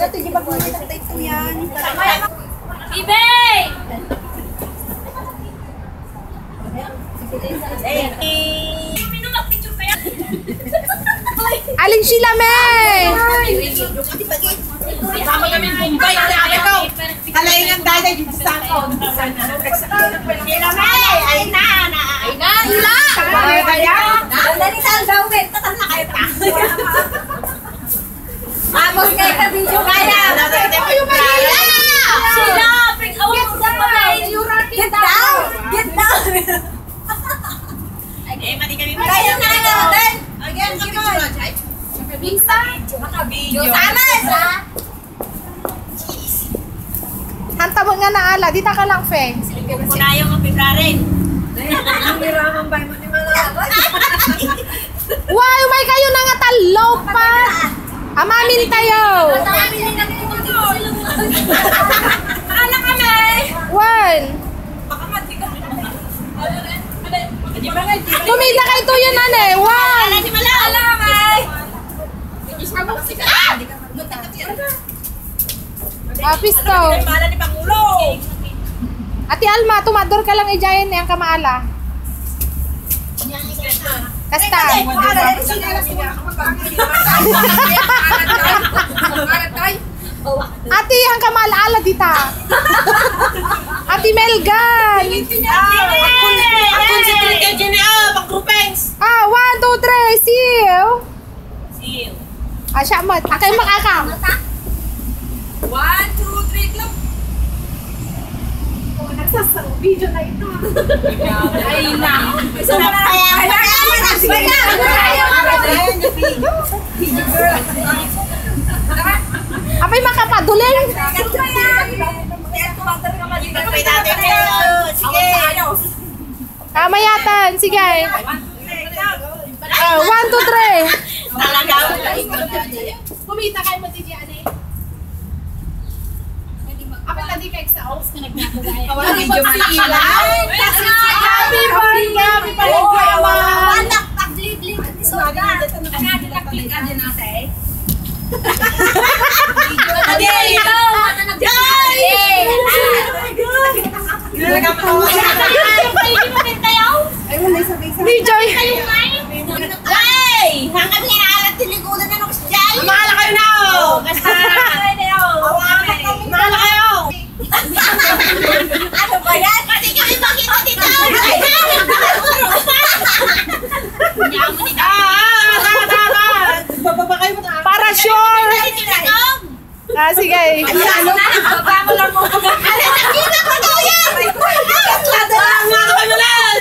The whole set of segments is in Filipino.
ito di ba kung ito yan? Ibay! Aling sila, May! Sama kami ng Bombay. Halayin ang dada dito sa ako. Sila, May! Ay na! Ila! Dali sa gawin. Tatal na kayo pa. Vamos kayo ka video kaya. Yung Manila! Sila! Pag-awag sa pagkain! Get down! Get down! Mati kami pa. Kaya na natin! Again, come on! Makabidyo. Samas! Hanta mo nga na ala. Dita ka lang, Feng. Kunayong ang February. Ang niramang ba mo ni Malabay? Wow, may kayo na nga talo pa. Amamin tayo. Akala kami! One. Tumila kayo to yun, ane. One. Si Malabay! Pisto. Pala ni Pangulo! Ati Alma, tumador ka lang ijayan niyang kamaala. Kasta. Ati, ang kamaala dita. Ati Melgan. Akong si Trika Gineo, pag-groupings! 1, 2, 3, seal. Seal. Siya mat. Akay makakam. 1, 2, 3, club! Video na ito. Ay na! Sarap kaya! Apay makapaduling. Sige! Kamayatan. Sige. 1, 2, 3. Talaga! Kumita kayo mo DJ ane. Apa tadi kayak saus kena ginato gaya. Video Manila! Happy birthday, happy birthday. Anak, pag-live-live! Nakakaplik ka din natin. Video. Hey! Hanggang nilalat tinigulan na nung siya! Mahala kayo na! Mahala kayo! Ano ba yan? Pati kami makita dito! Bababa kayo mo na! Para sure. Sige. Baba mo lang mo! Nakita ko daw yan! Ladala nga kayo lang!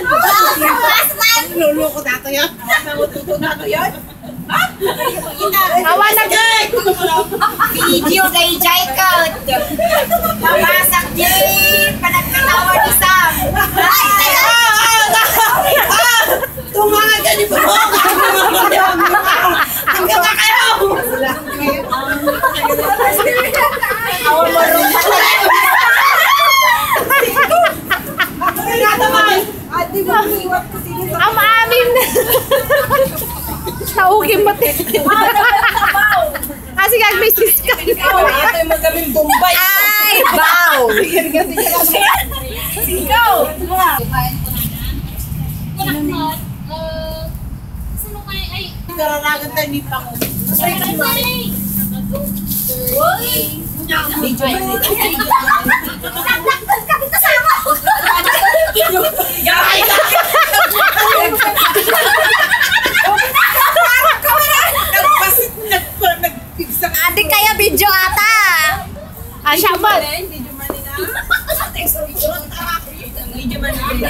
Luloko na ito yan! Namututo na ito yan! Awa na Video kay Jacob! Pamasak din! Panagkatawa ni Sam! Ay! Tumangan ka ni Bro! Hanggang ka kayo! Awa marunong pa tayo! Ate, mag-iwat ko sila sa... Ang amin. Tawagin mo te. Sige, mag-misis ka. Ito yung magaming Bombay! Ay! Bow! Sige! Go! Kararagan tayo ni Pango. Video Nagdaktan ka dito sa ako! Yay! Nagpigsa ka. Adik kaya video ata. Siya ba? Video Manila. Video Manila.